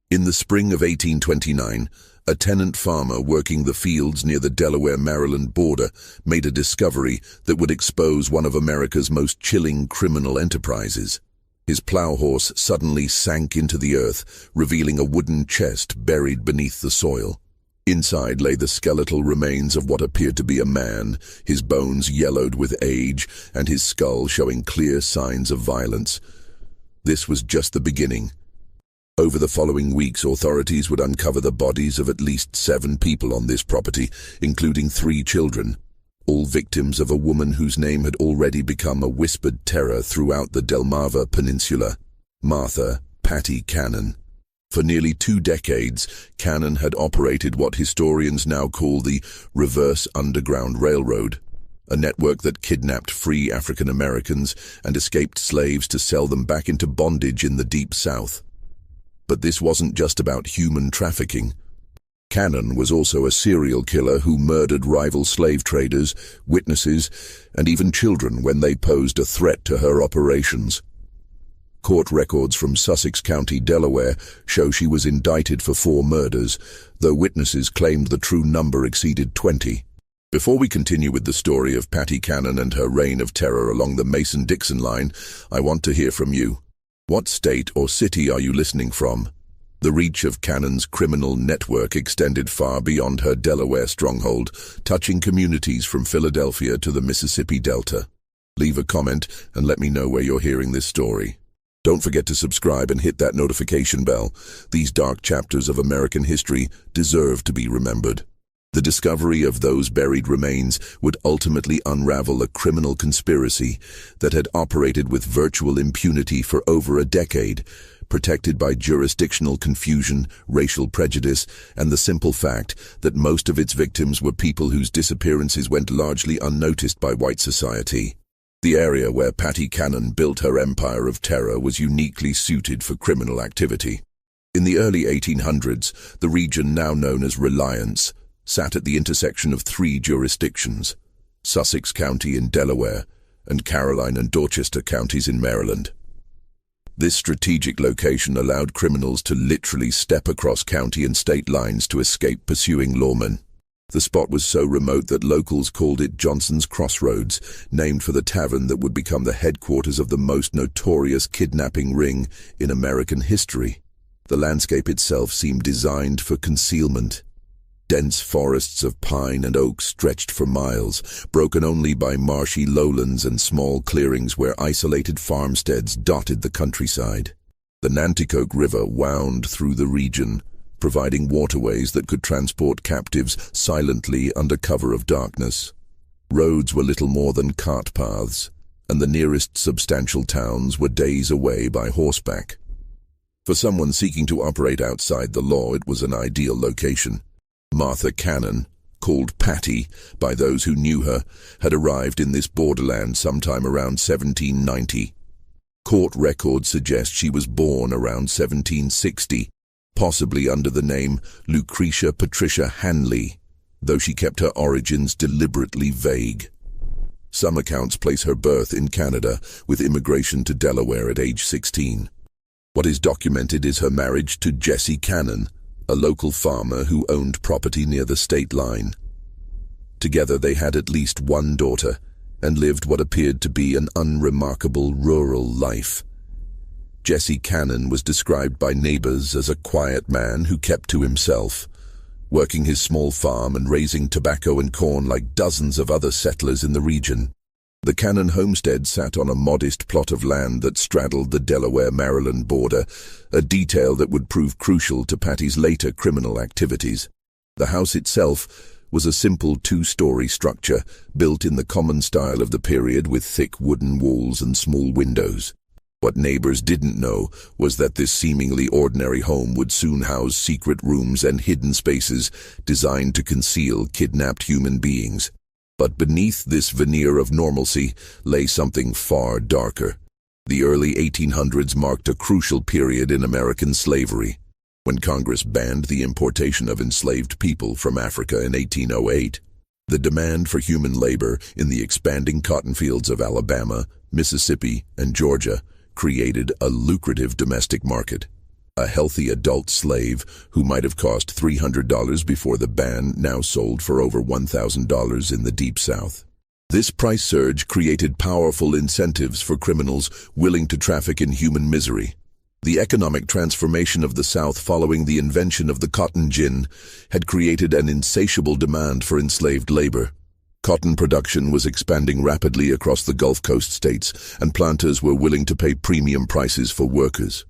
In the spring of 1829, a tenant farmer working the fields near the Delaware-Maryland border made a discovery that would expose one of America's most chilling criminal enterprises. His plow horse suddenly sank into the earth, revealing a wooden chest buried beneath the soil. Inside lay the skeletal remains of what appeared to be a man, his bones yellowed with age and his skull showing clear signs of violence. This was just the beginning. Over the following weeks, authorities would uncover the bodies of at least 7 people on this property, including 3 children, all victims of a woman whose name had already become a whispered terror throughout the Delmarva Peninsula, Martha "Patty" Cannon. For nearly 2 decades, Cannon had operated what historians now call the Reverse Underground Railroad, a network that kidnapped free African Americans and escaped slaves to sell them back into bondage in the Deep South. But this wasn't just about human trafficking. Cannon was also a serial killer who murdered rival slave traders, witnesses, and even children when they posed a threat to her operations. Court records from Sussex County, Delaware, show she was indicted for 4 murders, though witnesses claimed the true number exceeded 20. Before we continue with the story of Patty Cannon and her reign of terror along the Mason-Dixon line, I want to hear from you. What state or city are you listening from? The reach of Cannon's criminal network extended far beyond her Delaware stronghold, touching communities from Philadelphia to the Mississippi Delta. Leave a comment and let me know where you're hearing this story. Don't forget to subscribe and hit that notification bell. These dark chapters of American history deserve to be remembered. The discovery of those buried remains would ultimately unravel a criminal conspiracy that had operated with virtual impunity for over a decade, protected by jurisdictional confusion, racial prejudice, and the simple fact that most of its victims were people whose disappearances went largely unnoticed by white society. The area where Patty Cannon built her empire of terror was uniquely suited for criminal activity. In the early 1800s, the region now known as Reliance sat at the intersection of 3 jurisdictions, Sussex County in Delaware and Caroline and Dorchester counties in Maryland. This strategic location allowed criminals to literally step across county and state lines to escape pursuing lawmen. The spot was so remote that locals called it Johnson's Crossroads, named for the tavern that would become the headquarters of the most notorious kidnapping ring in American history. The landscape itself seemed designed for concealment. Dense forests of pine and oak stretched for miles, broken only by marshy lowlands and small clearings where isolated farmsteads dotted the countryside. The Nanticoke River wound through the region, providing waterways that could transport captives silently under cover of darkness. Roads were little more than cart paths, and the nearest substantial towns were days away by horseback. For someone seeking to operate outside the law, it was an ideal location. Martha Cannon, called Patty by those who knew her, had arrived in this borderland sometime around 1790. Court records suggest she was born around 1760, possibly under the name Lucretia Patricia Hanley, though she kept her origins deliberately vague. Some accounts place her birth in Canada, with immigration to Delaware at age 16. What is documented is her marriage to Jesse Cannon, a local farmer who owned property near the state line. Together they had at least 1 daughter, and lived what appeared to be an unremarkable rural life. Jesse Cannon was described by neighbors as a quiet man who kept to himself, working his small farm and raising tobacco and corn like dozens of other settlers in the region. The Cannon homestead sat on a modest plot of land that straddled the Delaware-Maryland border, a detail that would prove crucial to Patty's later criminal activities. The house itself was a simple 2-story structure, built in the common style of the period with thick wooden walls and small windows. What neighbors didn't know was that this seemingly ordinary home would soon house secret rooms and hidden spaces designed to conceal kidnapped human beings. But beneath this veneer of normalcy lay something far darker. The early 1800s marked a crucial period in American slavery. When Congress banned the importation of enslaved people from Africa in 1808, the demand for human labor in the expanding cotton fields of Alabama, Mississippi, and Georgia created a lucrative domestic market. A healthy adult slave who might have cost $300 before the ban now sold for over $1,000 in the Deep South. This price surge created powerful incentives for criminals willing to traffic in human misery. The economic transformation of the South following the invention of the cotton gin had created an insatiable demand for enslaved labor. Cotton production was expanding rapidly across the Gulf Coast states, and planters were willing to pay premium prices for workers.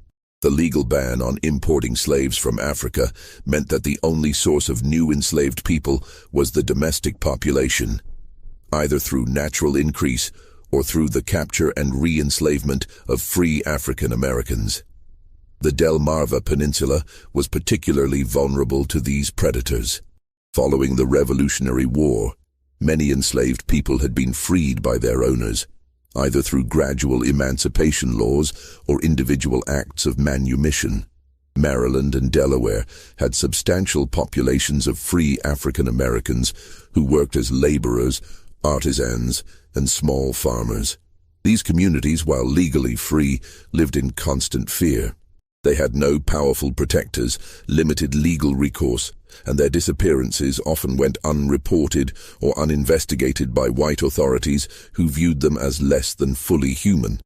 The legal ban on importing slaves from Africa meant that the only source of new enslaved people was the domestic population, either through natural increase or through the capture and re-enslavement of free African Americans. The Delmarva Peninsula was particularly vulnerable to these predators. Following the Revolutionary War, many enslaved people had been freed by their owners, either through gradual emancipation laws or individual acts of manumission. Maryland and Delaware had substantial populations of free African Americans who worked as laborers, artisans, and small farmers. These communities, while legally free, lived in constant fear. They had no powerful protectors, limited legal recourse, and their disappearances often went unreported or uninvestigated by white authorities who viewed them as less than fully human.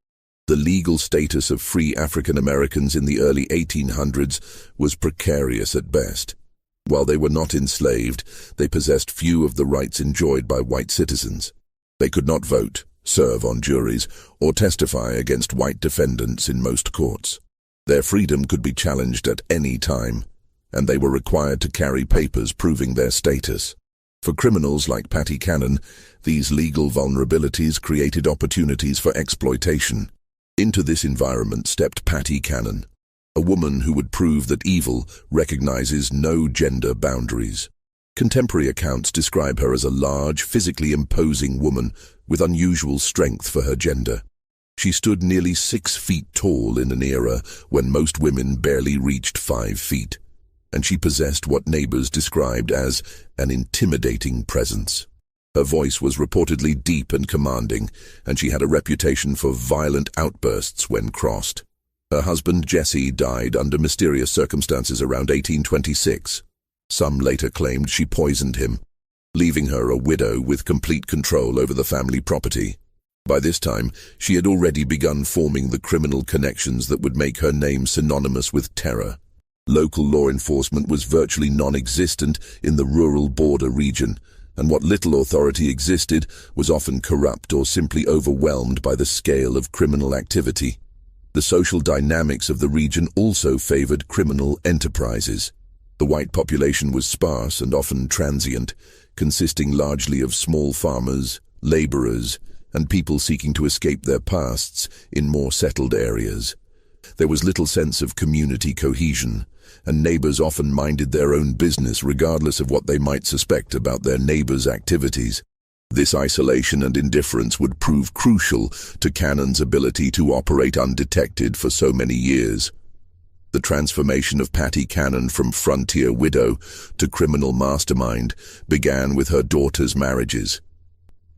The legal status of free African Americans in the early 1800s was precarious at best. While they were not enslaved, they possessed few of the rights enjoyed by white citizens. They could not vote, serve on juries, or testify against white defendants in most courts. Their freedom could be challenged at any time, and they were required to carry papers proving their status. For criminals like Patty Cannon, these legal vulnerabilities created opportunities for exploitation. Into this environment stepped Patty Cannon, a woman who would prove that evil recognizes no gender boundaries. Contemporary accounts describe her as a large, physically imposing woman with unusual strength for her gender. She stood nearly 6 feet tall in an era when most women barely reached 5 feet, and she possessed what neighbors described as an intimidating presence. Her voice was reportedly deep and commanding, and she had a reputation for violent outbursts when crossed. Her husband Jesse died under mysterious circumstances around 1826. Some later claimed she poisoned him, leaving her a widow with complete control over the family property. By this time, she had already begun forming the criminal connections that would make her name synonymous with terror. Local law enforcement was virtually non-existent in the rural border region, and what little authority existed was often corrupt or simply overwhelmed by the scale of criminal activity. The social dynamics of the region also favored criminal enterprises. The white population was sparse and often transient, consisting largely of small farmers, laborers, and people seeking to escape their pasts in more settled areas. There was little sense of community cohesion, and neighbors often minded their own business regardless of what they might suspect about their neighbors' activities. This isolation and indifference would prove crucial to Cannon's ability to operate undetected for so many years. The transformation of Patty Cannon from frontier widow to criminal mastermind began with her daughter's marriages.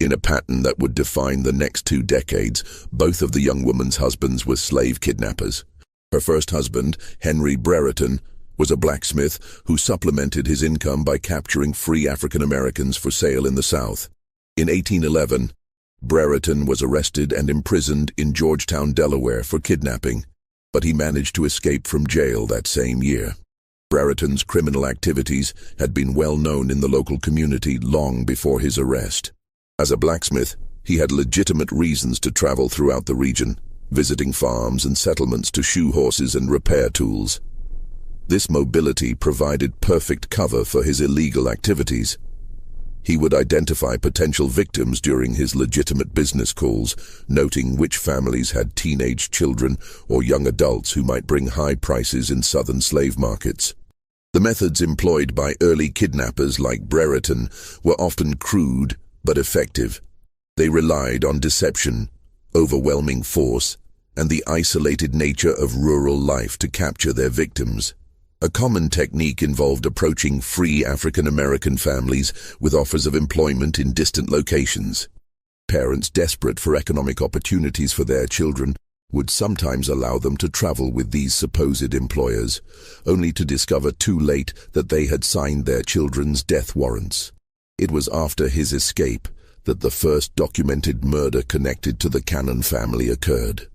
In a pattern that would define the next 2 decades, both of the young woman's husbands were slave kidnappers. Her first husband, Henry Brereton, was a blacksmith who supplemented his income by capturing free African Americans for sale in the South. In 1811, Brereton was arrested and imprisoned in Georgetown, Delaware for kidnapping, but he managed to escape from jail that same year. Brereton's criminal activities had been well known in the local community long before his arrest. As a blacksmith, he had legitimate reasons to travel throughout the region, visiting farms and settlements to shoe horses and repair tools. This mobility provided perfect cover for his illegal activities. He would identify potential victims during his legitimate business calls, noting which families had teenage children or young adults who might bring high prices in southern slave markets. The methods employed by early kidnappers like Brereton were often crude but effective. They relied on deception, overwhelming force, and the isolated nature of rural life to capture their victims. A common technique involved approaching free African American families with offers of employment in distant locations. Parents desperate for economic opportunities for their children would sometimes allow them to travel with these supposed employers, only to discover too late that they had signed their children's death warrants. It was after his escape that the first documented murder connected to the Cannon family occurred.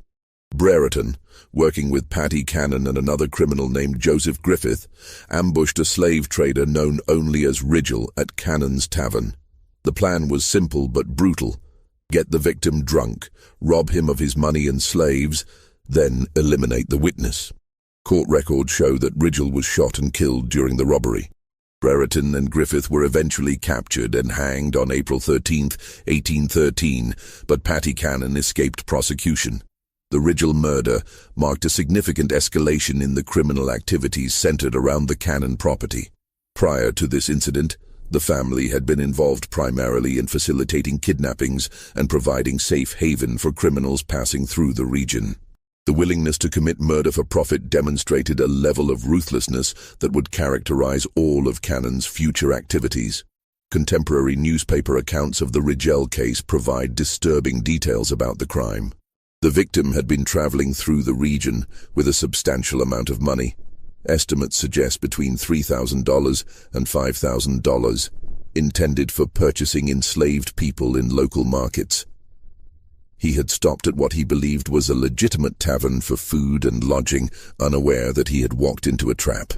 Brereton, working with Paddy Cannon and another criminal named Joseph Griffith, ambushed a slave trader known only as Rigel at Cannon's tavern. The plan was simple but brutal. Get the victim drunk, rob him of his money and slaves, then eliminate the witness. Court records show that Rigel was shot and killed during the robbery. Brereton and Griffith were eventually captured and hanged on April 13, 1813, but Paddy Cannon escaped prosecution. The Rigel murder marked a significant escalation in the criminal activities centered around the Cannon property. Prior to this incident, the family had been involved primarily in facilitating kidnappings and providing safe haven for criminals passing through the region. The willingness to commit murder for profit demonstrated a level of ruthlessness that would characterize all of Cannon's future activities. Contemporary newspaper accounts of the Rigel case provide disturbing details about the crime. The victim had been traveling through the region with a substantial amount of money. Estimates suggest between $3,000 and $5,000, intended for purchasing enslaved people in local markets. He had stopped at what he believed was a legitimate tavern for food and lodging, unaware that he had walked into a trap.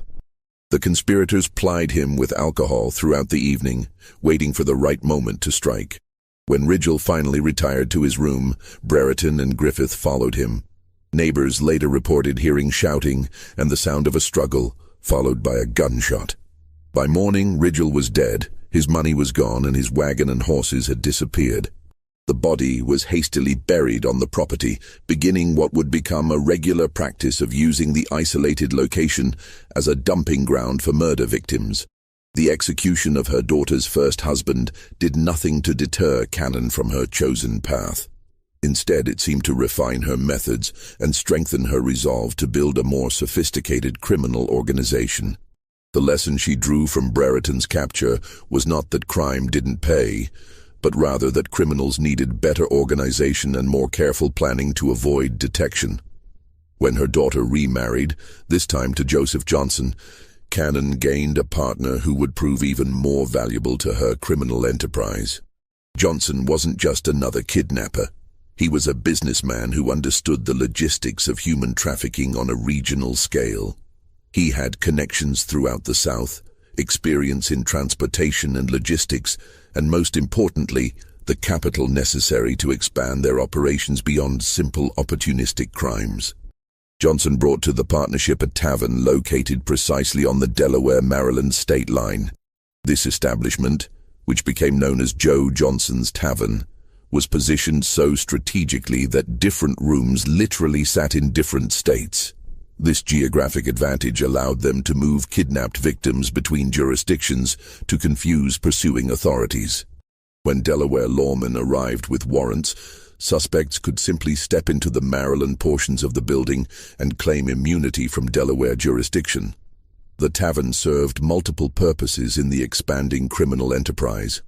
The conspirators plied him with alcohol throughout the evening, waiting for the right moment to strike. When Rigel finally retired to his room, Brereton and Griffith followed him. Neighbors later reported hearing shouting and the sound of a struggle, followed by a gunshot. By morning, Rigel was dead, his money was gone, and his wagon and horses had disappeared. The body was hastily buried on the property, beginning what would become a regular practice of using the isolated location as a dumping ground for murder victims. The execution of her daughter's first husband did nothing to deter Cannon from her chosen path. Instead, it seemed to refine her methods and strengthen her resolve to build a more sophisticated criminal organization. The lesson she drew from Brereton's capture was not that crime didn't pay, but rather that criminals needed better organization and more careful planning to avoid detection. When her daughter remarried, this time to Joseph Johnson, Cannon gained a partner who would prove even more valuable to her criminal enterprise. Johnson wasn't just another kidnapper. He was a businessman who understood the logistics of human trafficking on a regional scale. He had connections throughout the South, experience in transportation and logistics, and most importantly, the capital necessary to expand their operations beyond simple opportunistic crimes. Johnson brought to the partnership a tavern located precisely on the Delaware-Maryland state line. This establishment, which became known as Joe Johnson's Tavern, was positioned so strategically that different rooms literally sat in different states. This geographic advantage allowed them to move kidnapped victims between jurisdictions to confuse pursuing authorities. When Delaware lawmen arrived with warrants, suspects could simply step into the Maryland portions of the building and claim immunity from Delaware jurisdiction. The tavern served multiple purposes in the expanding criminal enterprise.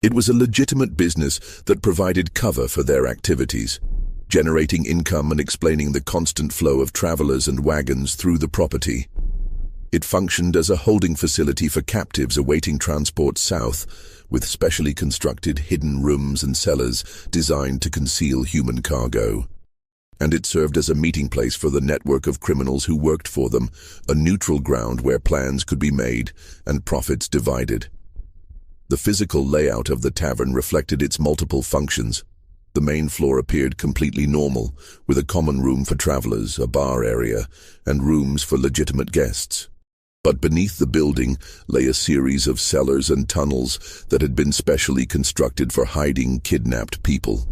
It was a legitimate business that provided cover for their activities, generating income and explaining the constant flow of travelers and wagons through the property. It functioned as a holding facility for captives awaiting transport south, with specially constructed hidden rooms and cellars designed to conceal human cargo. And it served as a meeting place for the network of criminals who worked for them, a neutral ground where plans could be made and profits divided. The physical layout of the tavern reflected its multiple functions. The main floor appeared completely normal, with a common room for travelers, a bar area, and rooms for legitimate guests. But beneath the building lay a series of cellars and tunnels that had been specially constructed for hiding kidnapped people.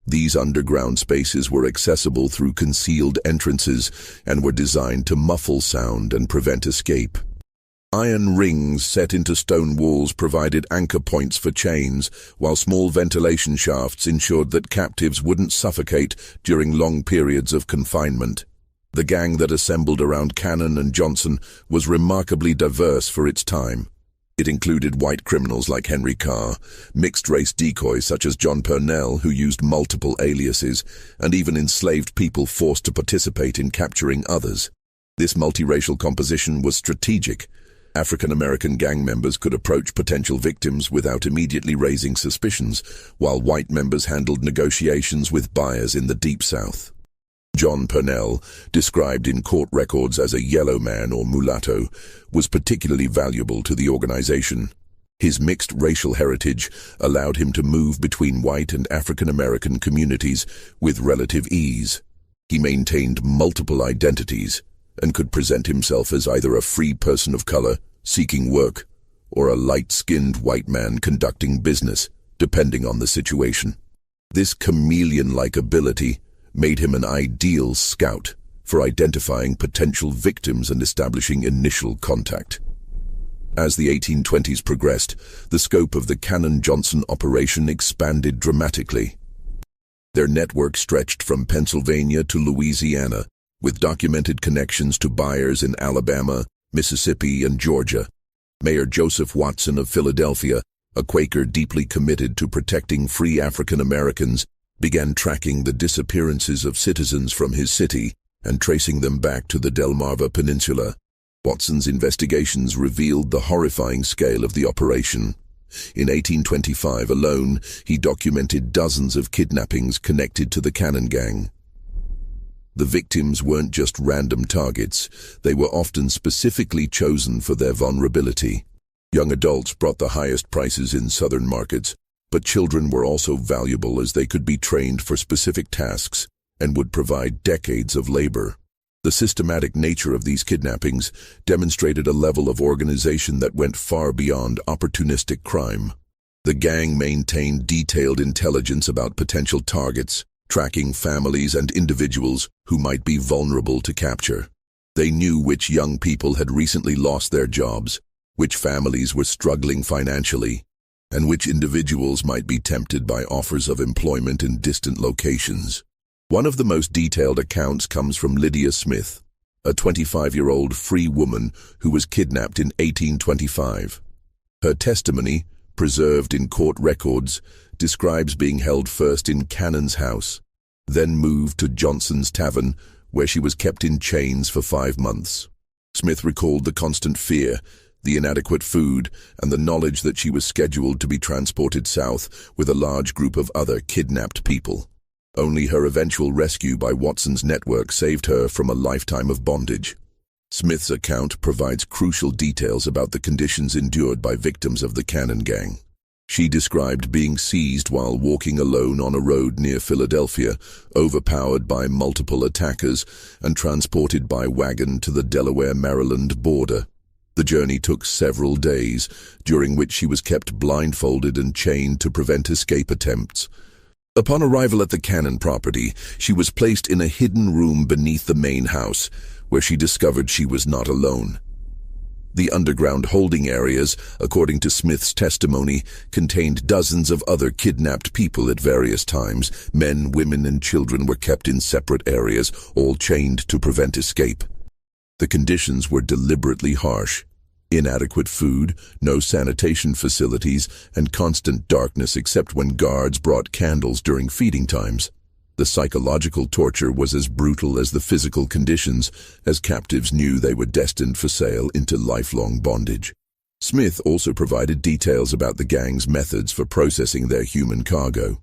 These underground spaces were accessible through concealed entrances and were designed to muffle sound and prevent escape. Iron rings set into stone walls provided anchor points for chains, while small ventilation shafts ensured that captives wouldn't suffocate during long periods of confinement. The gang that assembled around Cannon and Johnson was remarkably diverse for its time. It included white criminals like Henry Carr, mixed-race decoys such as John Purnell, who used multiple aliases, and even enslaved people forced to participate in capturing others. This multiracial composition was strategic. African-American gang members could approach potential victims without immediately raising suspicions, while white members handled negotiations with buyers in the Deep South. John Purnell, described in court records as a yellow man or mulatto, was particularly valuable to the organization. His mixed racial heritage allowed him to move between white and African-American communities with relative ease. He maintained multiple identities and could present himself as either a free person of color seeking work or a light-skinned white man conducting business, depending on the situation. This chameleon-like ability made him an ideal scout for identifying potential victims and establishing initial contact. As the 1820s progressed, the scope of the Cannon-Johnson operation expanded dramatically. Their network stretched from Pennsylvania to Louisiana, with documented connections to buyers in Alabama, Mississippi, and Georgia. Mayor Joseph Watson of Philadelphia, a Quaker deeply committed to protecting free African Americans, began tracking the disappearances of citizens from his city and tracing them back to the Delmarva Peninsula. Watson's investigations revealed the horrifying scale of the operation. In 1825 alone, he documented dozens of kidnappings connected to the Cannon Gang. The victims weren't just random targets, they were often specifically chosen for their vulnerability. Young adults brought the highest prices in southern markets, but children were also valuable as they could be trained for specific tasks and would provide decades of labor. The systematic nature of these kidnappings demonstrated a level of organization that went far beyond opportunistic crime. The gang maintained detailed intelligence about potential targets, tracking families and individuals who might be vulnerable to capture. They knew which young people had recently lost their jobs, which families were struggling financially, and which individuals might be tempted by offers of employment in distant locations. One of the most detailed accounts comes from Lydia Smith, a 25-year-old free woman who was kidnapped in 1825. Her testimony, preserved in court records, describes being held first in Cannon's house, then moved to Johnson's Tavern, where she was kept in chains for 5 months. Smith recalled the constant fear, the inadequate food, and the knowledge that she was scheduled to be transported south with a large group of other kidnapped people. Only her eventual rescue by Watson's network saved her from a lifetime of bondage. Smith's account provides crucial details about the conditions endured by victims of the Cannon Gang. She described being seized while walking alone on a road near Philadelphia, overpowered by multiple attackers, and transported by wagon to the Delaware-Maryland border. The journey took several days, during which she was kept blindfolded and chained to prevent escape attempts. Upon arrival at the Cannon property, she was placed in a hidden room beneath the main house, where she discovered she was not alone. The underground holding areas, according to Smith's testimony, contained dozens of other kidnapped people at various times. Men, women, and children were kept in separate areas, all chained to prevent escape. The conditions were deliberately harsh. Inadequate food, no sanitation facilities, and constant darkness except when guards brought candles during feeding times. The psychological torture was as brutal as the physical conditions, as captives knew they were destined for sale into lifelong bondage. Smith also provided details about the gang's methods for processing their human cargo.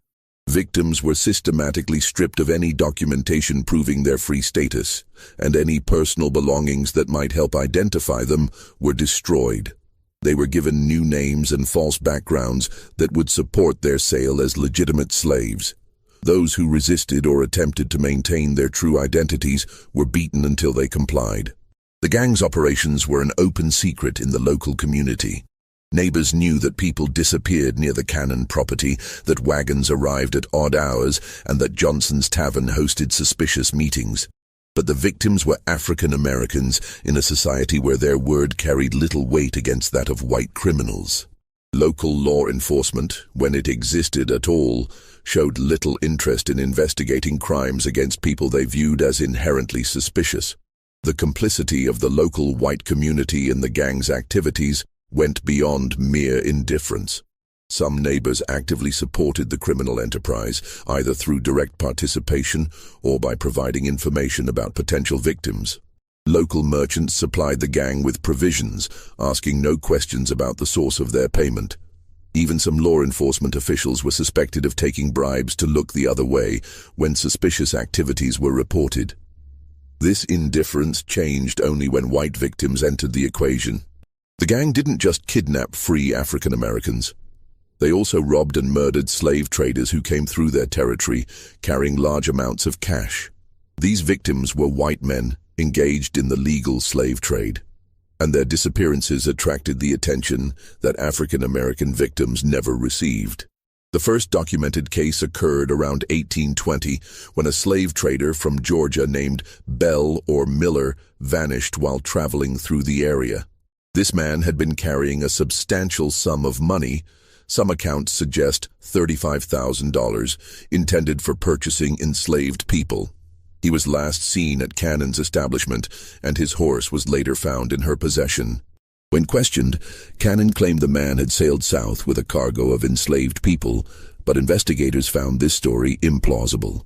Victims were systematically stripped of any documentation proving their free status, and any personal belongings that might help identify them were destroyed. They were given new names and false backgrounds that would support their sale as legitimate slaves. Those who resisted or attempted to maintain their true identities were beaten until they complied. The gang's operations were an open secret in the local community. Neighbors knew that people disappeared near the Cannon property, that wagons arrived at odd hours, and that Johnson's Tavern hosted suspicious meetings. But the victims were African Americans in a society where their word carried little weight against that of white criminals. Local law enforcement, when it existed at all, showed little interest in investigating crimes against people they viewed as inherently suspicious. The complicity of the local white community in the gang's activities went beyond mere indifference. Some neighbors actively supported the criminal enterprise, either through direct participation or by providing information about potential victims. Local merchants supplied the gang with provisions, asking no questions about the source of their payment. Even some law enforcement officials were suspected of taking bribes to look the other way when suspicious activities were reported. This indifference changed only when white victims entered the equation. The gang didn't just kidnap free African Americans. They also robbed and murdered slave traders who came through their territory, carrying large amounts of cash. These victims were white men engaged in the legal slave trade, and their disappearances attracted the attention that African American victims never received. The first documented case occurred around 1820 when a slave trader from Georgia named Bell or Miller vanished while traveling through the area. This man had been carrying a substantial sum of money. Some accounts suggest $35,000, intended for purchasing enslaved people. He was last seen at Cannon's establishment, and his horse was later found in her possession. When questioned, Cannon claimed the man had sailed south with a cargo of enslaved people, but investigators found this story implausible.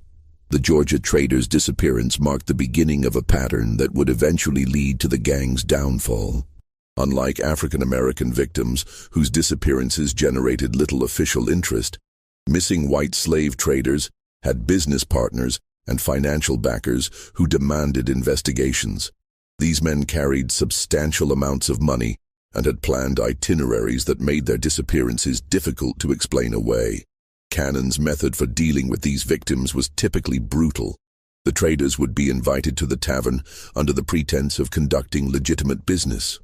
The Georgia trader's disappearance marked the beginning of a pattern that would eventually lead to the gang's downfall. Unlike African American victims, whose disappearances generated little official interest, missing white slave traders had business partners and financial backers who demanded investigations. These men carried substantial amounts of money and had planned itineraries that made their disappearances difficult to explain away. Cannon's method for dealing with these victims was typically brutal. The traders would be invited to the tavern under the pretense of conducting legitimate business.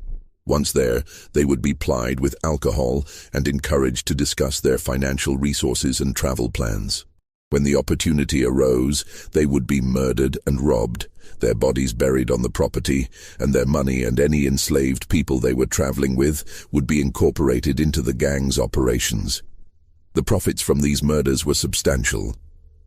Once there, they would be plied with alcohol and encouraged to discuss their financial resources and travel plans. When the opportunity arose, they would be murdered and robbed, their bodies buried on the property, and their money and any enslaved people they were traveling with would be incorporated into the gang's operations. The profits from these murders were substantial.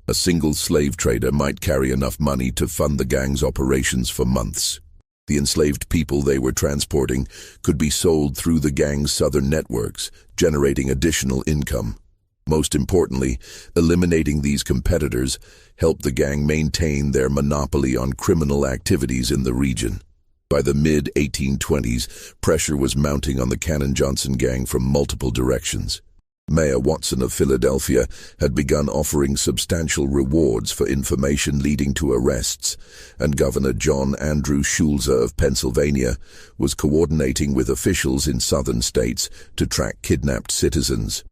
A single slave trader might carry enough money to fund the gang's operations for months. The enslaved people they were transporting could be sold through the gang's southern networks, generating additional income. Most importantly, eliminating these competitors helped the gang maintain their monopoly on criminal activities in the region. By the mid-1820s, pressure was mounting on the Cannon-Johnson gang from multiple directions. Mayor Watson of Philadelphia had begun offering substantial rewards for information leading to arrests, and Governor John Andrew Schulze of Pennsylvania was coordinating with officials in southern states to track kidnapped citizens.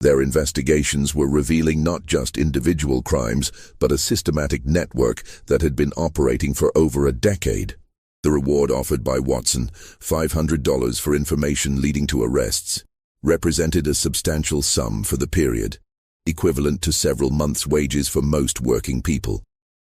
Their investigations were revealing not just individual crimes, but a systematic network that had been operating for over a decade. The reward offered by Watson, $500 for information leading to arrests, represented a substantial sum for the period, equivalent to several months' wages for most working people.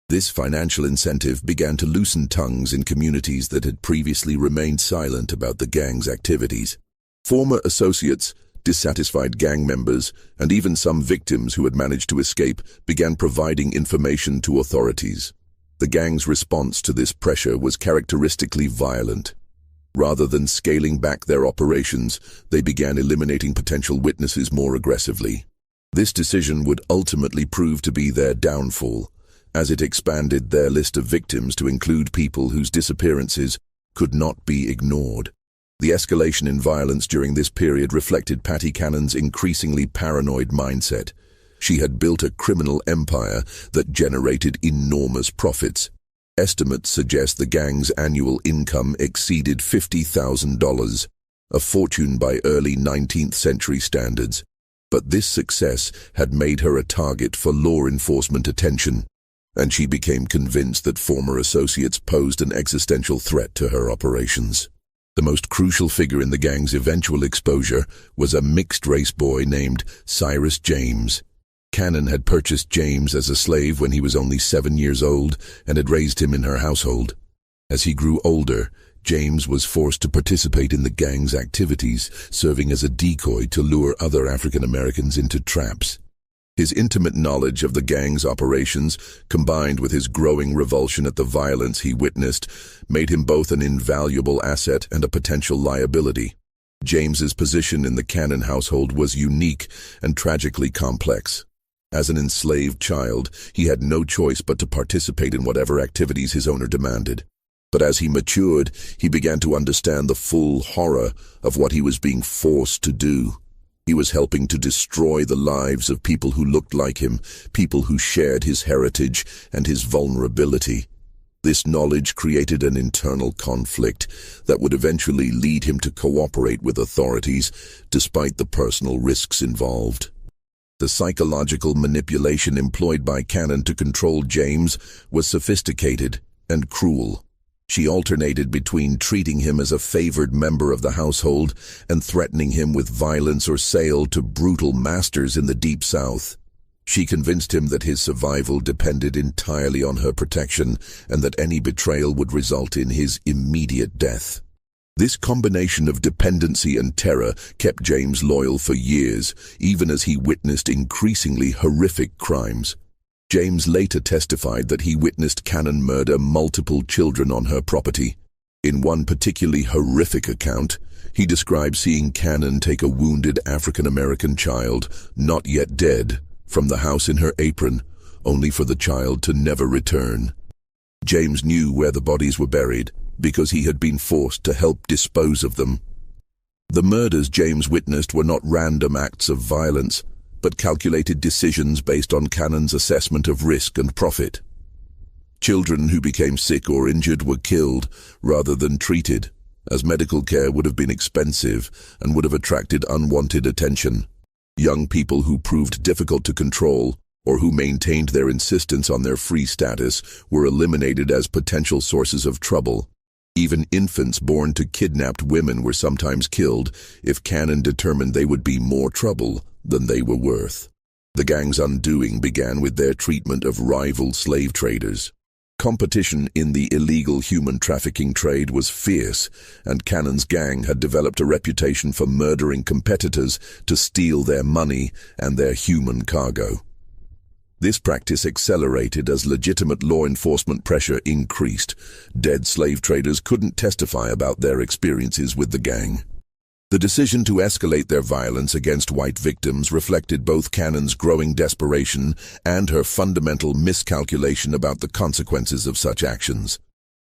This financial incentive began to loosen tongues in communities that had previously remained silent about the gang's activities. Former associates, dissatisfied gang members, and even some victims who had managed to escape began providing information to authorities. The gang's response to this pressure was characteristically violent. Rather than scaling back their operations, they began eliminating potential witnesses more aggressively. This decision would ultimately prove to be their downfall, as it expanded their list of victims to include people whose disappearances could not be ignored. The escalation in violence during this period reflected Patty Cannon's increasingly paranoid mindset. She had built a criminal empire that generated enormous profits. Estimates suggest the gang's annual income exceeded $50,000, a fortune by early 19th century standards. But this success had made her a target for law enforcement attention, and she became convinced that former associates posed an existential threat to her operations. The most crucial figure in the gang's eventual exposure was a mixed-race boy named Cyrus James. Cannon had purchased James as a slave when he was only 7 years old and had raised him in her household. As he grew older, James was forced to participate in the gang's activities, serving as a decoy to lure other African Americans into traps. His intimate knowledge of the gang's operations, combined with his growing revulsion at the violence he witnessed, made him both an invaluable asset and a potential liability. James's position in the Cannon household was unique and tragically complex. As an enslaved child, he had no choice but to participate in whatever activities his owner demanded. But as he matured, he began to understand the full horror of what he was being forced to do. He was helping to destroy the lives of people who looked like him, people who shared his heritage and his vulnerability. This knowledge created an internal conflict that would eventually lead him to cooperate with authorities, despite the personal risks involved. The psychological manipulation employed by Cannon to control James was sophisticated and cruel. She alternated between treating him as a favored member of the household and threatening him with violence or sale to brutal masters in the Deep South. She convinced him that his survival depended entirely on her protection and that any betrayal would result in his immediate death. This combination of dependency and terror kept James loyal for years, even as he witnessed increasingly horrific crimes. James later testified that he witnessed Cannon murder multiple children on her property. In one particularly horrific account, he described seeing Cannon take a wounded African-American child, not yet dead, from the house in her apron, only for the child to never return. James knew where the bodies were buried because he had been forced to help dispose of them. The murders James witnessed were not random acts of violence, but calculated decisions based on Cannon's assessment of risk and profit. Children who became sick or injured were killed rather than treated, as medical care would have been expensive and would have attracted unwanted attention. Young people who proved difficult to control or who maintained their insistence on their free status were eliminated as potential sources of trouble. Even infants born to kidnapped women were sometimes killed if Cannon determined they would be more trouble than they were worth. The gang's undoing began with their treatment of rival slave traders. Competition in the illegal human trafficking trade was fierce, and Cannon's gang had developed a reputation for murdering competitors to steal their money and their human cargo. This practice accelerated as legitimate law enforcement pressure increased. Dead slave traders couldn't testify about their experiences with the gang. The decision to escalate their violence against white victims reflected both Cannon's growing desperation and her fundamental miscalculation about the consequences of such actions.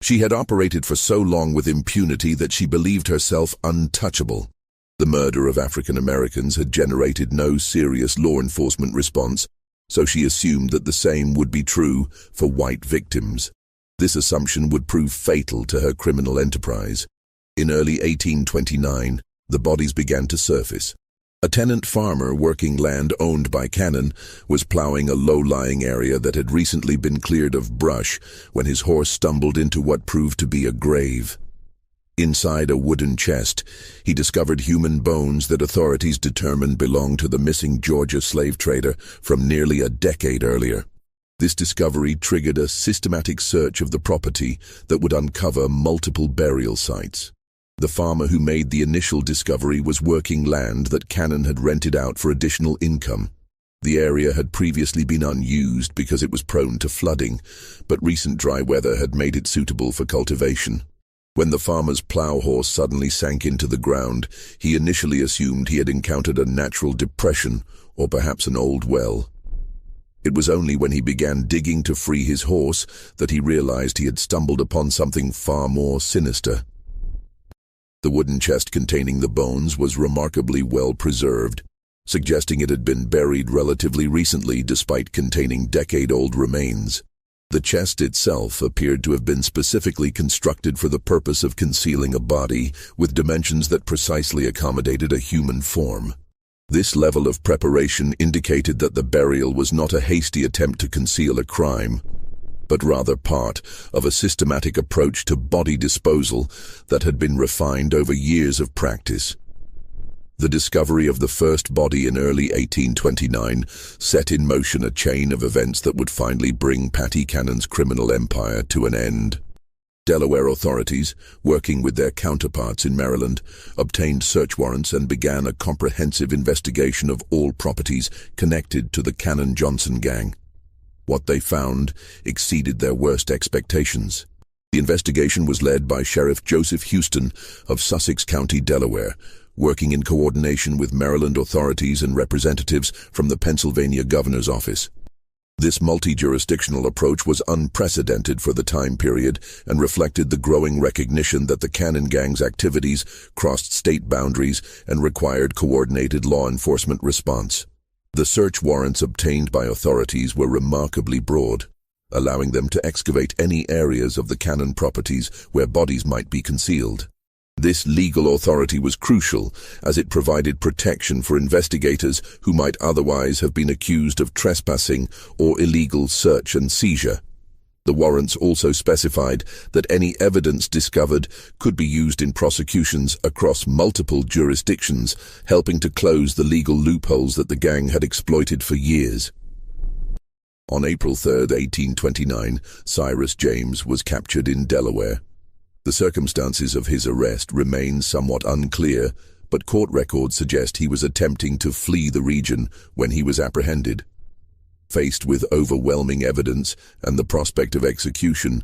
She had operated for so long with impunity that she believed herself untouchable. The murder of African Americans had generated no serious law enforcement response, so she assumed that the same would be true for white victims. This assumption would prove fatal to her criminal enterprise. In early 1829, the bodies began to surface. A tenant farmer working land owned by Cannon was plowing a low-lying area that had recently been cleared of brush when his horse stumbled into what proved to be a grave. Inside a wooden chest, he discovered human bones that authorities determined belonged to the missing Georgia slave trader from nearly a decade earlier. This discovery triggered a systematic search of the property that would uncover multiple burial sites. The farmer who made the initial discovery was working land that Cannon had rented out for additional income. The area had previously been unused because it was prone to flooding, but recent dry weather had made it suitable for cultivation. When the farmer's plow horse suddenly sank into the ground, he initially assumed he had encountered a natural depression or perhaps an old well. It was only when he began digging to free his horse that he realized he had stumbled upon something far more sinister. The wooden chest containing the bones was remarkably well preserved, suggesting it had been buried relatively recently despite containing decade-old remains. The chest itself appeared to have been specifically constructed for the purpose of concealing a body with dimensions that precisely accommodated a human form. This level of preparation indicated that the burial was not a hasty attempt to conceal a crime, but rather part of a systematic approach to body disposal that had been refined over years of practice. The discovery of the first body in early 1829 set in motion a chain of events that would finally bring Patty Cannon's criminal empire to an end. Delaware authorities, working with their counterparts in Maryland, obtained search warrants and began a comprehensive investigation of all properties connected to the Cannon-Johnson gang. What they found exceeded their worst expectations. The investigation was led by Sheriff Joseph Houston of Sussex County, Delaware, working in coordination with Maryland authorities and representatives from the Pennsylvania Governor's Office. This multi-jurisdictional approach was unprecedented for the time period and reflected the growing recognition that the Cannon Gang's activities crossed state boundaries and required coordinated law enforcement response. The search warrants obtained by authorities were remarkably broad, allowing them to excavate any areas of the Cannon properties where bodies might be concealed. This legal authority was crucial, as it provided protection for investigators who might otherwise have been accused of trespassing or illegal search and seizure. The warrants also specified that any evidence discovered could be used in prosecutions across multiple jurisdictions, helping to close the legal loopholes that the gang had exploited for years. On April 3, 1829, Cyrus James was captured in Delaware. The circumstances of his arrest remain somewhat unclear, but court records suggest he was attempting to flee the region when he was apprehended. Faced with overwhelming evidence and the prospect of execution,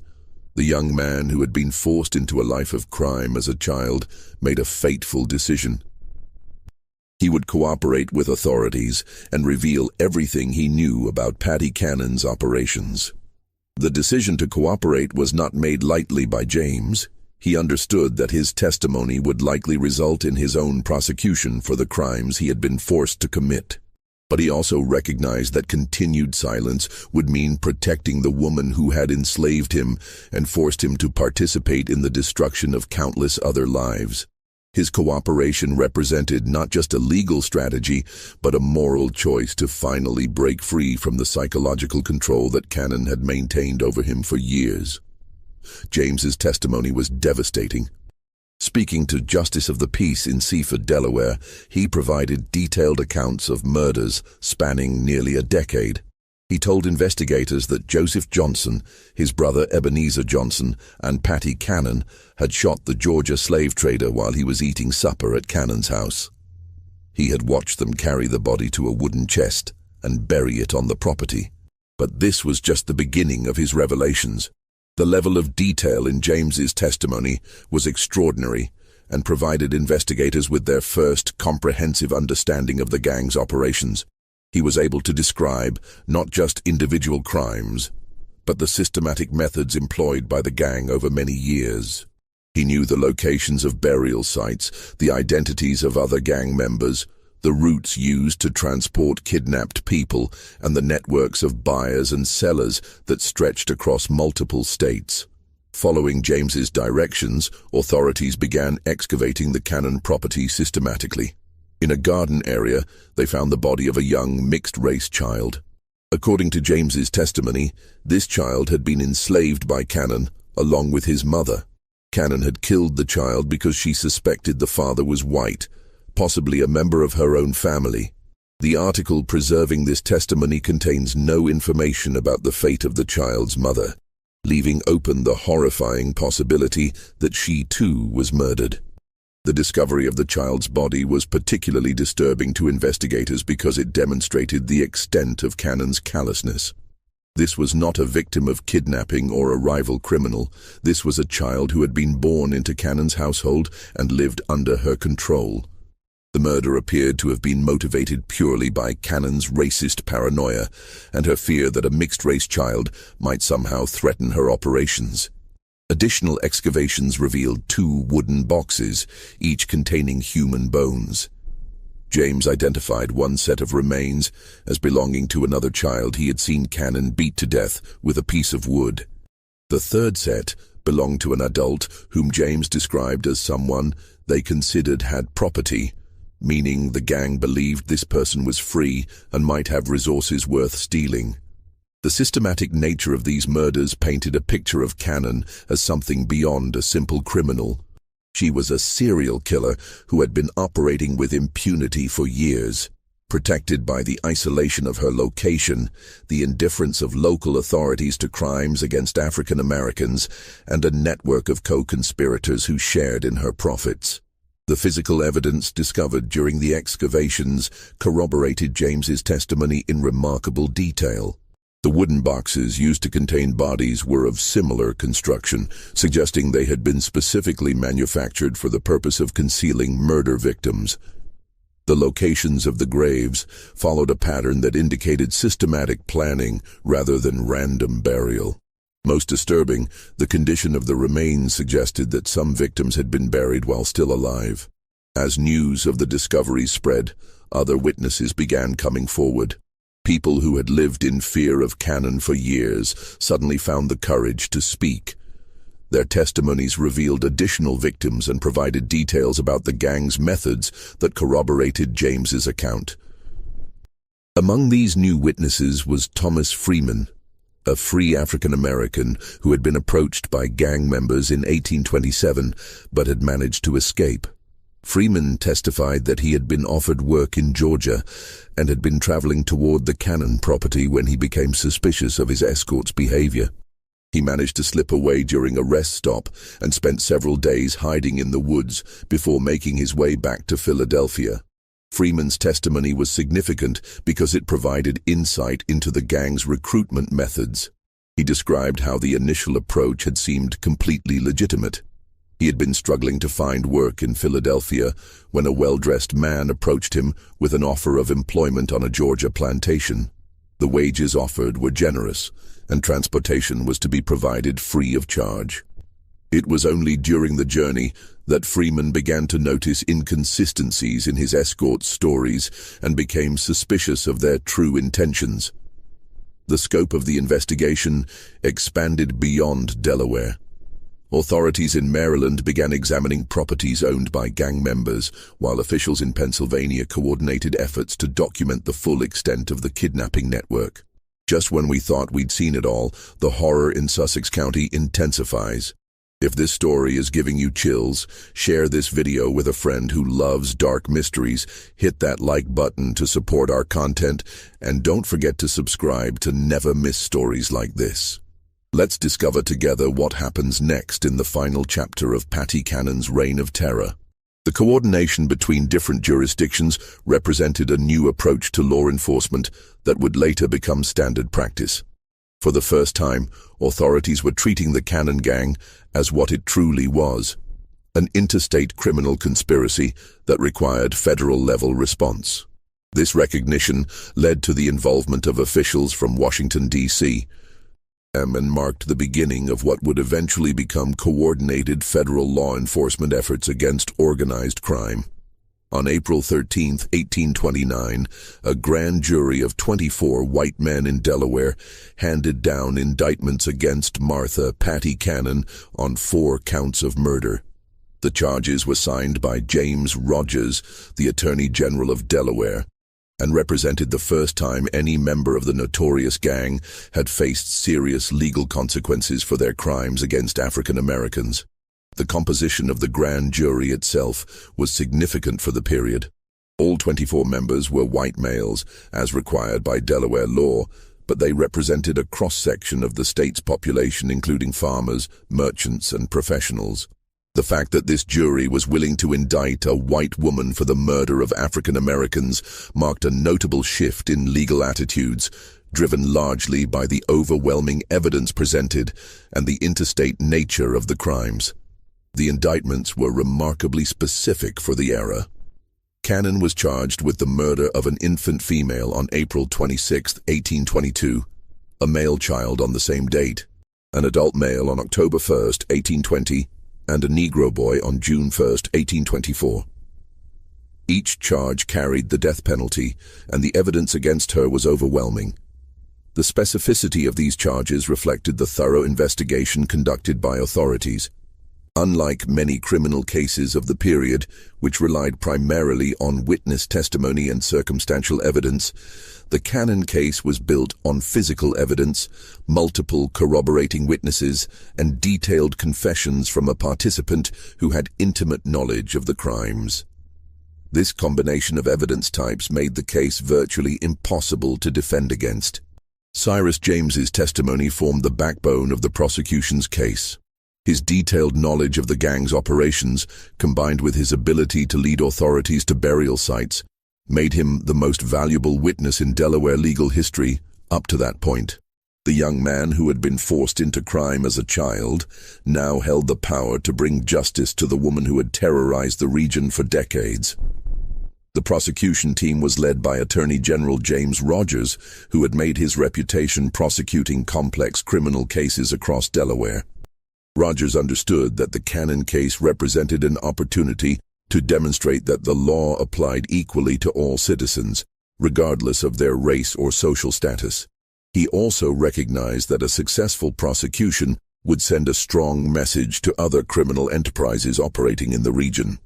the young man who had been forced into a life of crime as a child made a fateful decision. He would cooperate with authorities and reveal everything he knew about Paddy Cannon's operations. The decision to cooperate was not made lightly by James. He understood that his testimony would likely result in his own prosecution for the crimes he had been forced to commit. But he also recognized that continued silence would mean protecting the woman who had enslaved him and forced him to participate in the destruction of countless other lives. His cooperation represented not just a legal strategy, but a moral choice to finally break free from the psychological control that Cannon had maintained over him for years. James's testimony was devastating. Speaking to Justice of the Peace in Seaford, Delaware, he provided detailed accounts of murders spanning nearly a decade. He told investigators that Joseph Johnson, his brother Ebenezer Johnson, and Paddy Cannon had shot the Georgia slave trader while he was eating supper at Cannon's house. He had watched them carry the body to a wooden chest and bury it on the property. But this was just the beginning of his revelations. The level of detail in James's testimony was extraordinary and provided investigators with their first comprehensive understanding of the gang's operations. He was able to describe not just individual crimes, but the systematic methods employed by the gang over many years. He knew the locations of burial sites, the identities of other gang members, the routes used to transport kidnapped people, and the networks of buyers and sellers that stretched across multiple states. Following James's directions, authorities began excavating the Cannon property systematically. In a garden area, they found the body of a young mixed-race child. According to James's testimony, this child had been enslaved by Cannon, along with his mother. Cannon had killed the child because she suspected the father was white, possibly a member of her own family. The article preserving this testimony contains no information about the fate of the child's mother, leaving open the horrifying possibility that she too was murdered. The discovery of the child's body was particularly disturbing to investigators because it demonstrated the extent of Cannon's callousness. This was not a victim of kidnapping or a rival criminal. This was a child who had been born into Cannon's household and lived under her control. The murder appeared to have been motivated purely by Cannon's racist paranoia and her fear that a mixed-race child might somehow threaten her operations. Additional excavations revealed 2 wooden boxes, each containing human bones. James identified one set of remains as belonging to another child he had seen Cannon beat to death with a piece of wood. The third set belonged to an adult whom James described as someone they considered had property, meaning the gang believed this person was free and might have resources worth stealing. The systematic nature of these murders painted a picture of Cannon as something beyond a simple criminal. She was a serial killer who had been operating with impunity for years, protected by the isolation of her location, the indifference of local authorities to crimes against African Americans, and a network of co-conspirators who shared in her profits. The physical evidence discovered during the excavations corroborated James's testimony in remarkable detail. The wooden boxes used to contain bodies were of similar construction, suggesting they had been specifically manufactured for the purpose of concealing murder victims. The locations of the graves followed a pattern that indicated systematic planning rather than random burial. Most disturbing, the condition of the remains suggested that some victims had been buried while still alive. As news of the discoveries spread, other witnesses began coming forward. People who had lived in fear of Cannon for years suddenly found the courage to speak. Their testimonies revealed additional victims and provided details about the gang's methods that corroborated James's account. Among these new witnesses was Thomas Freeman, a free African-American who had been approached by gang members in 1827 but had managed to escape. Freeman testified that he had been offered work in Georgia and had been traveling toward the Cannon property when he became suspicious of his escort's behavior. He managed to slip away during a rest stop and spent several days hiding in the woods before making his way back to Philadelphia. Freeman's testimony was significant because it provided insight into the gang's recruitment methods. He described how the initial approach had seemed completely legitimate. He had been struggling to find work in Philadelphia when a well-dressed man approached him with an offer of employment on a Georgia plantation. The wages offered were generous, and transportation was to be provided free of charge. It was only during the journey that Freeman began to notice inconsistencies in his escort's stories and became suspicious of their true intentions. The scope of the investigation expanded beyond Delaware. Authorities in Maryland began examining properties owned by gang members, while officials in Pennsylvania coordinated efforts to document the full extent of the kidnapping network. Just when we thought we'd seen it all, the horror in Sussex County intensifies. If this story is giving you chills, share this video with a friend who loves dark mysteries, hit that like button to support our content, and don't forget to subscribe to never miss stories like this. Let's discover together what happens next in the final chapter of Patty Cannon's reign of terror. The coordination between different jurisdictions represented a new approach to law enforcement that would later become standard practice. For the first time, authorities were treating the Cannon gang as what it truly was, an interstate criminal conspiracy that required federal-level response. This recognition led to the involvement of officials from Washington, D.C., and marked the beginning of what would eventually become coordinated federal law enforcement efforts against organized crime. On April 13, 1829, a grand jury of 24 white men in Delaware handed down indictments against Martha Patty Cannon on 4 counts of murder. The charges were signed by James Rogers, the Attorney General of Delaware, and represented the first time any member of the notorious gang had faced serious legal consequences for their crimes against African Americans. The composition of the grand jury itself was significant for the period. All 24 members were white males, as required by Delaware law, but they represented a cross-section of the state's population, including farmers, merchants, and professionals. The fact that this jury was willing to indict a white woman for the murder of African Americans marked a notable shift in legal attitudes, driven largely by the overwhelming evidence presented and the interstate nature of the crimes. The indictments were remarkably specific for the era. Cannon was charged with the murder of an infant female on April 26, 1822, a male child on the same date, an adult male on October 1, 1820, and a Negro boy on June 1, 1824. Each charge carried the death penalty, and the evidence against her was overwhelming. The specificity of these charges reflected the thorough investigation conducted by authorities. Unlike many criminal cases of the period, which relied primarily on witness testimony and circumstantial evidence, the Cannon case was built on physical evidence, multiple corroborating witnesses, and detailed confessions from a participant who had intimate knowledge of the crimes. This combination of evidence types made the case virtually impossible to defend against. Cyrus James's testimony formed the backbone of the prosecution's case. His detailed knowledge of the gang's operations, combined with his ability to lead authorities to burial sites, made him the most valuable witness in Delaware legal history up to that point. The young man who had been forced into crime as a child now held the power to bring justice to the woman who had terrorized the region for decades. The prosecution team was led by Attorney General James Rogers, who had made his reputation prosecuting complex criminal cases across Delaware. Rogers understood that the Cannon case represented an opportunity to demonstrate that the law applied equally to all citizens, regardless of their race or social status. He also recognized that a successful prosecution would send a strong message to other criminal enterprises operating in the region.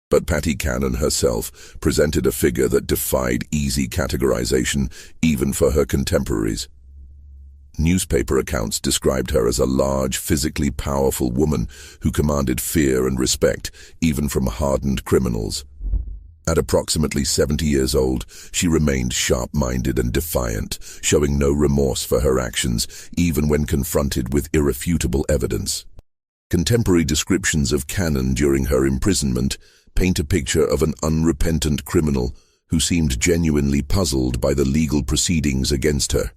But Patty Cannon herself presented a figure that defied easy categorization, even for her contemporaries. Newspaper accounts described her as a large, physically powerful woman who commanded fear and respect, even from hardened criminals. At approximately 70 years old, she remained sharp-minded and defiant, showing no remorse for her actions, even when confronted with irrefutable evidence. Contemporary descriptions of Cannon during her imprisonment paint a picture of an unrepentant criminal who seemed genuinely puzzled by the legal proceedings against her.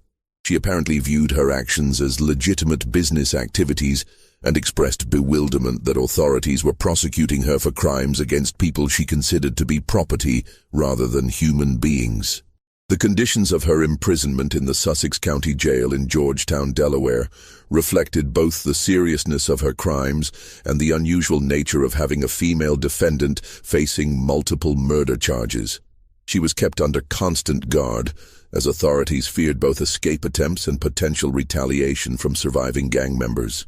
She apparently viewed her actions as legitimate business activities and expressed bewilderment that authorities were prosecuting her for crimes against people she considered to be property rather than human beings. The conditions of her imprisonment in the Sussex County Jail in Georgetown, Delaware, reflected both the seriousness of her crimes and the unusual nature of having a female defendant facing multiple murder charges. She was kept under constant guard, as authorities feared both escape attempts and potential retaliation from surviving gang members.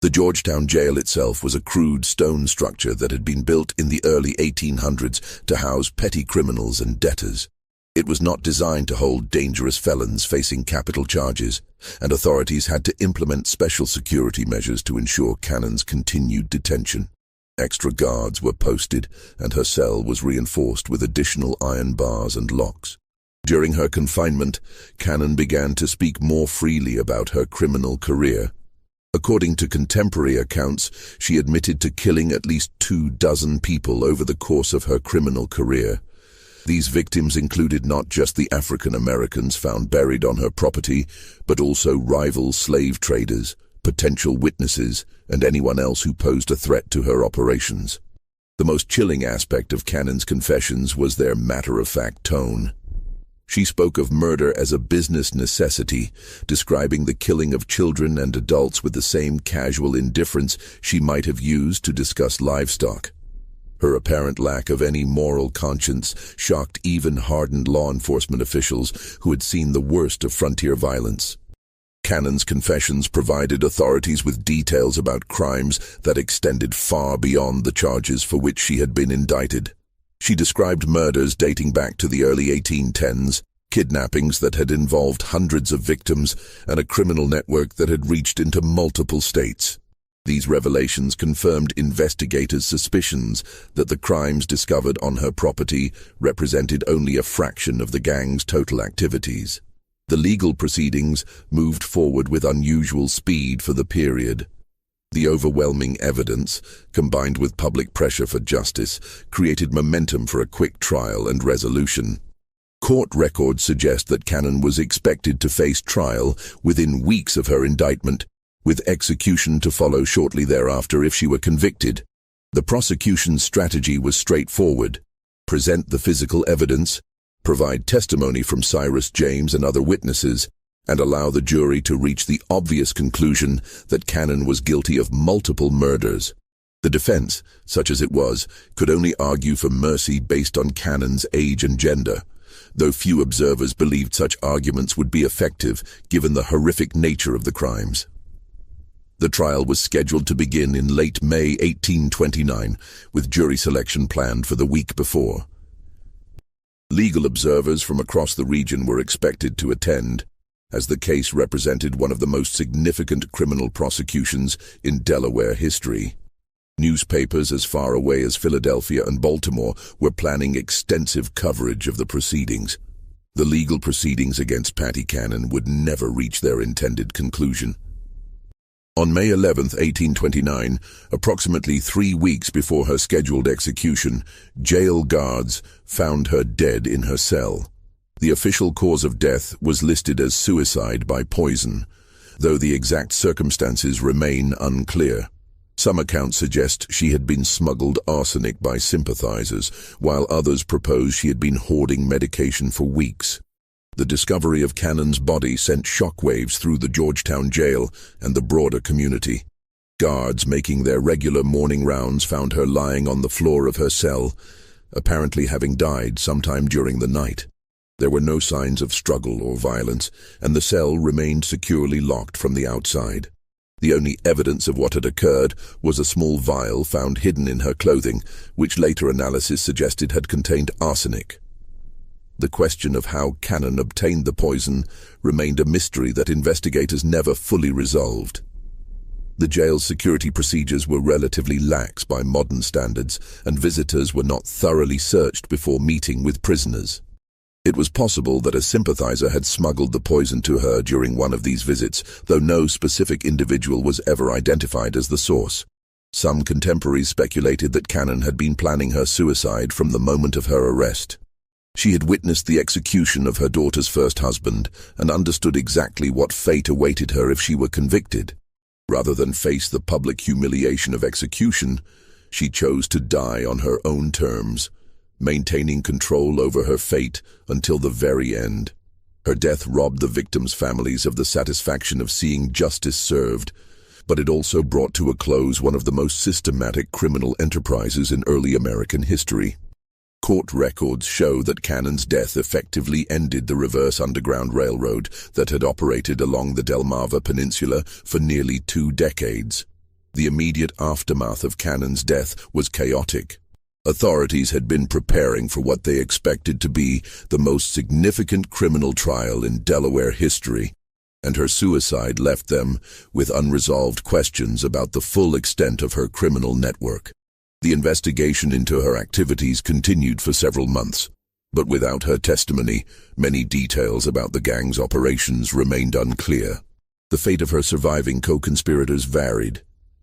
The Georgetown jail itself was a crude stone structure that had been built in the early 1800s to house petty criminals and debtors. It was not designed to hold dangerous felons facing capital charges, and authorities had to implement special security measures to ensure Cannon's continued detention. Extra guards were posted, and her cell was reinforced with additional iron bars and locks. During her confinement, Cannon began to speak more freely about her criminal career. According to contemporary accounts, she admitted to killing at least 24 people over the course of her criminal career. These victims included not just the African Americans found buried on her property, but also rival slave traders, potential witnesses, and anyone else who posed a threat to her operations. The most chilling aspect of Cannon's confessions was their matter-of-fact tone. She spoke of murder as a business necessity, describing the killing of children and adults with the same casual indifference she might have used to discuss livestock. Her apparent lack of any moral conscience shocked even hardened law enforcement officials who had seen the worst of frontier violence. Cannon's confessions provided authorities with details about crimes that extended far beyond the charges for which she had been indicted. She described murders dating back to the early 1810s, kidnappings that had involved hundreds of victims, and a criminal network that had reached into multiple states. These revelations confirmed investigators' suspicions that the crimes discovered on her property represented only a fraction of the gang's total activities. The legal proceedings moved forward with unusual speed for the period. The overwhelming evidence, combined with public pressure for justice, created momentum for a quick trial and resolution. Court records suggest that Cannon was expected to face trial within weeks of her indictment, with execution to follow shortly thereafter if she were convicted. The prosecution's strategy was straightforward: present the physical evidence, provide testimony from Cyrus James and other witnesses, and allow the jury to reach the obvious conclusion that Cannon was guilty of multiple murders. The defense, such as it was, could only argue for mercy based on Cannon's age and gender, though few observers believed such arguments would be effective given the horrific nature of the crimes. The trial was scheduled to begin in late May 1829, with jury selection planned for the week before. Legal observers from across the region were expected to attend, as the case represented one of the most significant criminal prosecutions in Delaware history. Newspapers as far away as Philadelphia and Baltimore were planning extensive coverage of the proceedings. The legal proceedings against Patty Cannon would never reach their intended conclusion. On May 11, 1829, approximately 3 weeks before her scheduled execution, jail guards found her dead in her cell. The official cause of death was listed as suicide by poison, though the exact circumstances remain unclear. Some accounts suggest she had been smuggled arsenic by sympathizers, while others propose she had been hoarding medication for weeks. The discovery of Cannon's body sent shockwaves through the Georgetown jail and the broader community. Guards making their regular morning rounds found her lying on the floor of her cell, apparently having died sometime during the night. There were no signs of struggle or violence, and the cell remained securely locked from the outside. The only evidence of what had occurred was a small vial found hidden in her clothing, which later analysis suggested had contained arsenic. The question of how Cannon obtained the poison remained a mystery that investigators never fully resolved. The jail's security procedures were relatively lax by modern standards, and visitors were not thoroughly searched before meeting with prisoners. It was possible that a sympathizer had smuggled the poison to her during one of these visits, though no specific individual was ever identified as the source. Some contemporaries speculated that Cannon had been planning her suicide from the moment of her arrest. She had witnessed the execution of her daughter's first husband and understood exactly what fate awaited her if she were convicted. Rather than face the public humiliation of execution, she chose to die on her own terms, maintaining control over her fate until the very end. Her death robbed the victims' families of the satisfaction of seeing justice served, but it also brought to a close one of the most systematic criminal enterprises in early American history. Court records show that Cannon's death effectively ended the reverse Underground Railroad that had operated along the Delmarva Peninsula for nearly 2 decades. The immediate aftermath of Cannon's death was chaotic. Authorities had been preparing for what they expected to be the most significant criminal trial in Delaware history, and her suicide left them with unresolved questions about the full extent of her criminal network. The investigation into her activities continued for several months, but without her testimony, many details about the gang's operations remained unclear. The fate of her surviving co-conspirators varied.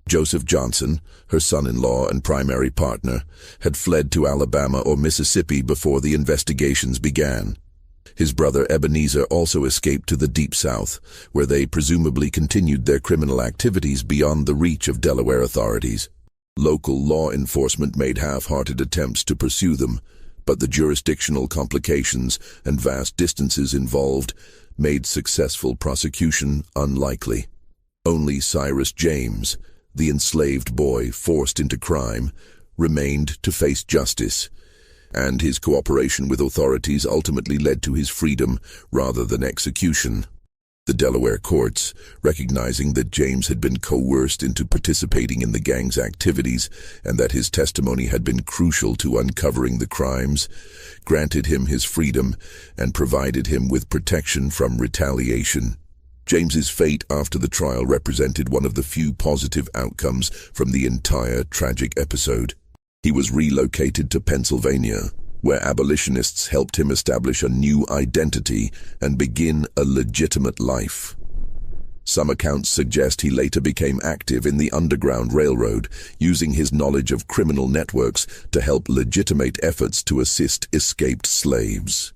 Joseph Johnson, her son-in-law and primary partner, had fled to Alabama or Mississippi before the investigations began. His brother Ebenezer also escaped to the Deep South, where they presumably continued their criminal activities beyond the reach of Delaware authorities. Local law enforcement made half-hearted attempts to pursue them, but the jurisdictional complications and vast distances involved made successful prosecution unlikely. Only Cyrus James, the enslaved boy forced into crime, remained to face justice, and his cooperation with authorities ultimately led to his freedom rather than execution. The Delaware courts, recognizing that James had been coerced into participating in the gang's activities and that his testimony had been crucial to uncovering the crimes, granted him his freedom and provided him with protection from retaliation. James's fate after the trial represented one of the few positive outcomes from the entire tragic episode. He was relocated to Pennsylvania, where abolitionists helped him establish a new identity and begin a legitimate life. Some accounts suggest he later became active in the Underground Railroad, using his knowledge of criminal networks to help legitimate efforts to assist escaped slaves.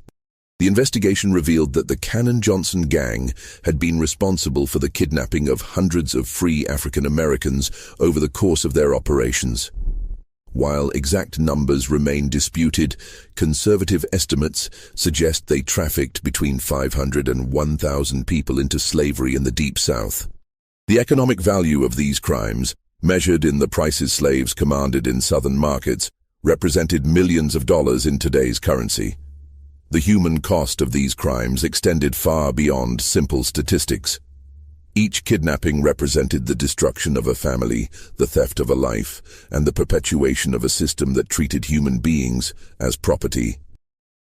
The investigation revealed that the Cannon-Johnson gang had been responsible for the kidnapping of hundreds of free African Americans over the course of their operations. While exact numbers remain disputed, conservative estimates suggest they trafficked between 500 and 1,000 people into slavery in the Deep South. The economic value of these crimes, measured in the prices slaves commanded in southern markets, represented millions of dollars in today's currency. The human cost of these crimes extended far beyond simple statistics. Each kidnapping represented the destruction of a family, the theft of a life, and the perpetuation of a system that treated human beings as property.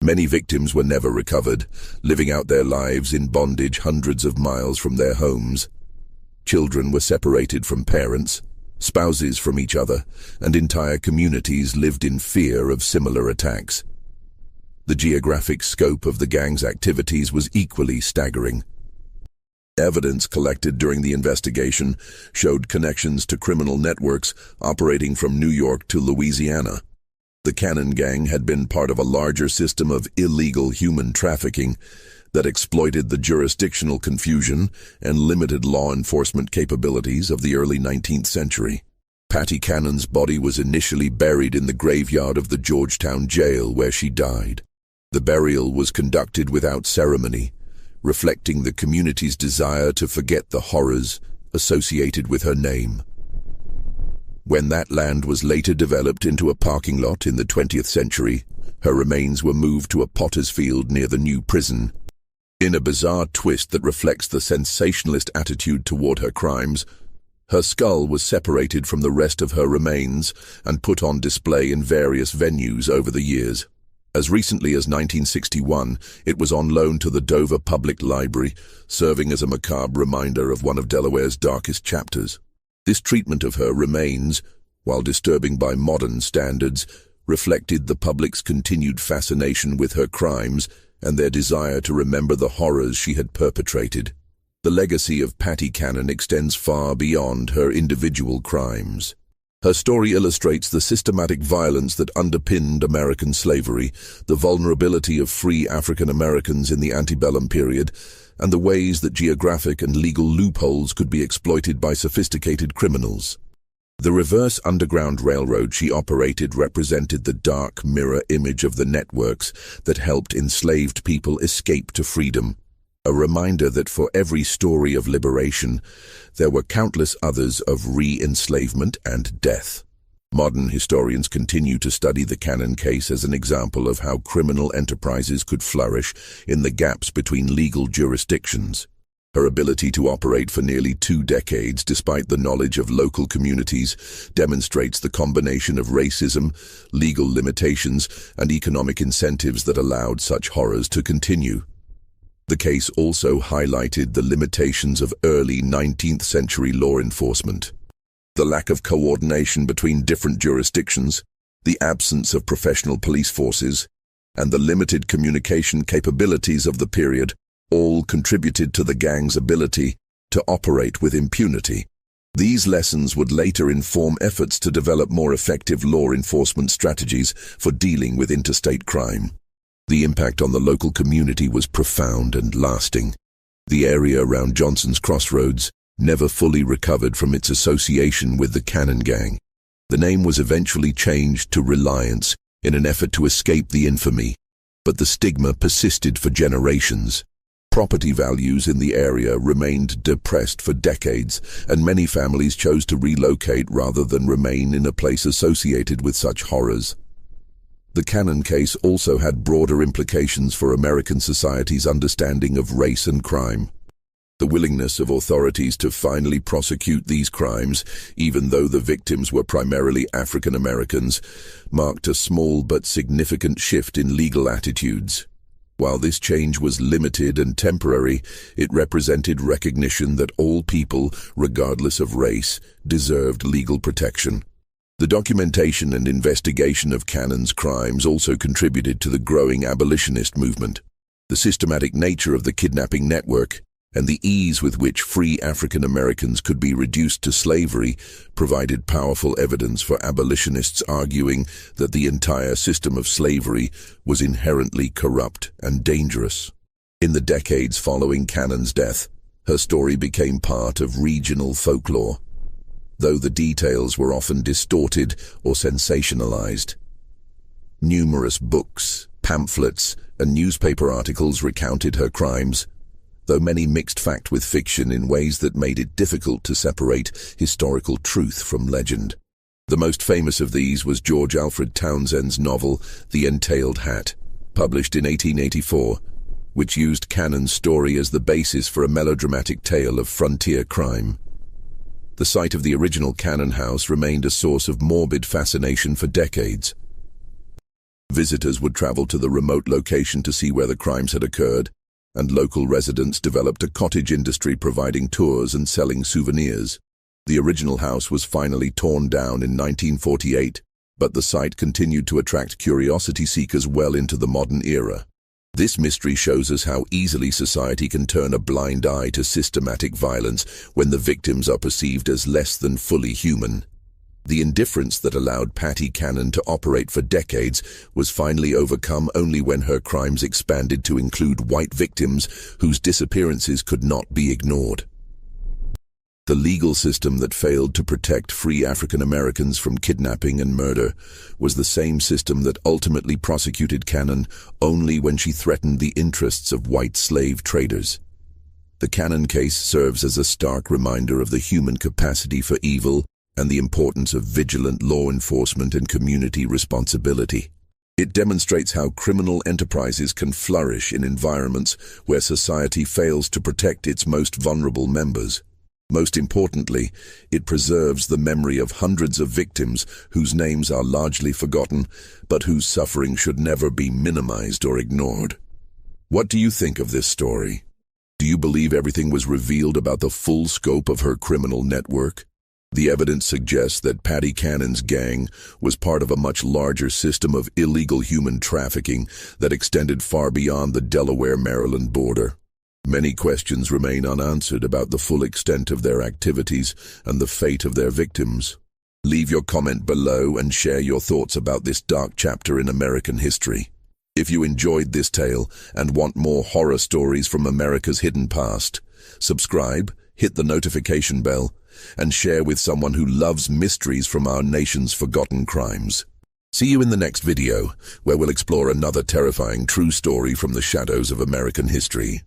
Many victims were never recovered, living out their lives in bondage hundreds of miles from their homes. Children were separated from parents, spouses from each other, and entire communities lived in fear of similar attacks. The geographic scope of the gang's activities was equally staggering. Evidence collected during the investigation showed connections to criminal networks operating from New York to Louisiana. The Cannon Gang had been part of a larger system of illegal human trafficking that exploited the jurisdictional confusion and limited law enforcement capabilities of the early 19th century. Patty Cannon's body was initially buried in the graveyard of the Georgetown jail where she died. The burial was conducted without ceremony, reflecting the community's desire to forget the horrors associated with her name. When that land was later developed into a parking lot in the 20th century, her remains were moved to a potter's field near the new prison. In a bizarre twist that reflects the sensationalist attitude toward her crimes, her skull was separated from the rest of her remains and put on display in various venues over the years. As recently as 1961, it was on loan to the Dover Public Library, serving as a macabre reminder of one of Delaware's darkest chapters. This treatment of her remains, while disturbing by modern standards, reflected the public's continued fascination with her crimes and their desire to remember the horrors she had perpetrated. The legacy of Patty Cannon extends far beyond her individual crimes. Her story illustrates the systematic violence that underpinned American slavery, the vulnerability of free African Americans in the antebellum period, and the ways that geographic and legal loopholes could be exploited by sophisticated criminals. The reverse Underground Railroad she operated represented the dark mirror image of the networks that helped enslaved people escape to freedom, a reminder that for every story of liberation, there were countless others of re-enslavement and death. Modern historians continue to study the Cannon case as an example of how criminal enterprises could flourish in the gaps between legal jurisdictions. Her ability to operate for nearly 2 decades despite the knowledge of local communities demonstrates the combination of racism, legal limitations, and economic incentives that allowed such horrors to continue. The case also highlighted the limitations of early 19th century law enforcement. The lack of coordination between different jurisdictions, the absence of professional police forces, and the limited communication capabilities of the period all contributed to the gang's ability to operate with impunity. These lessons would later inform efforts to develop more effective law enforcement strategies for dealing with interstate crime. The impact on the local community was profound and lasting. The area around Johnson's Crossroads never fully recovered from its association with the Cannon Gang. The name was eventually changed to Reliance in an effort to escape the infamy, but the stigma persisted for generations. Property values in the area remained depressed for decades, and many families chose to relocate rather than remain in a place associated with such horrors. The Cannon case also had broader implications for American society's understanding of race and crime. The willingness of authorities to finally prosecute these crimes, even though the victims were primarily African Americans, marked a small but significant shift in legal attitudes. While this change was limited and temporary, it represented recognition that all people, regardless of race, deserved legal protection. The documentation and investigation of Cannon's crimes also contributed to the growing abolitionist movement. The systematic nature of the kidnapping network and the ease with which free African Americans could be reduced to slavery provided powerful evidence for abolitionists arguing that the entire system of slavery was inherently corrupt and dangerous. In the decades following Cannon's death, her story became part of regional folklore, though the details were often distorted or sensationalized. Numerous books, pamphlets, and newspaper articles recounted her crimes, though many mixed fact with fiction in ways that made it difficult to separate historical truth from legend. The most famous of these was George Alfred Townsend's novel, The Entailed Hat, published in 1884, which used Cannon's story as the basis for a melodramatic tale of frontier crime. The site of the original Cannon house remained a source of morbid fascination for decades. Visitors would travel to the remote location to see where the crimes had occurred, and local residents developed a cottage industry providing tours and selling souvenirs. The original house was finally torn down in 1948, but the site continued to attract curiosity seekers well into the modern era. This mystery shows us how easily society can turn a blind eye to systematic violence when the victims are perceived as less than fully human. The indifference that allowed Patty Cannon to operate for decades was finally overcome only when her crimes expanded to include white victims whose disappearances could not be ignored. The legal system that failed to protect free African Americans from kidnapping and murder was the same system that ultimately prosecuted Cannon only when she threatened the interests of white slave traders. The Cannon case serves as a stark reminder of the human capacity for evil and the importance of vigilant law enforcement and community responsibility. It demonstrates how criminal enterprises can flourish in environments where society fails to protect its most vulnerable members. Most importantly, it preserves the memory of hundreds of victims whose names are largely forgotten, but whose suffering should never be minimized or ignored. What do you think of this story? Do you believe everything was revealed about the full scope of her criminal network? The evidence suggests that Patty Cannon's gang was part of a much larger system of illegal human trafficking that extended far beyond the Delaware-Maryland border. Many questions remain unanswered about the full extent of their activities and the fate of their victims. Leave your comment below and share your thoughts about this dark chapter in American history. If you enjoyed this tale and want more horror stories from America's hidden past, subscribe, hit the notification bell, and share with someone who loves mysteries from our nation's forgotten crimes. See you in the next video, where we'll explore another terrifying true story from the shadows of American history.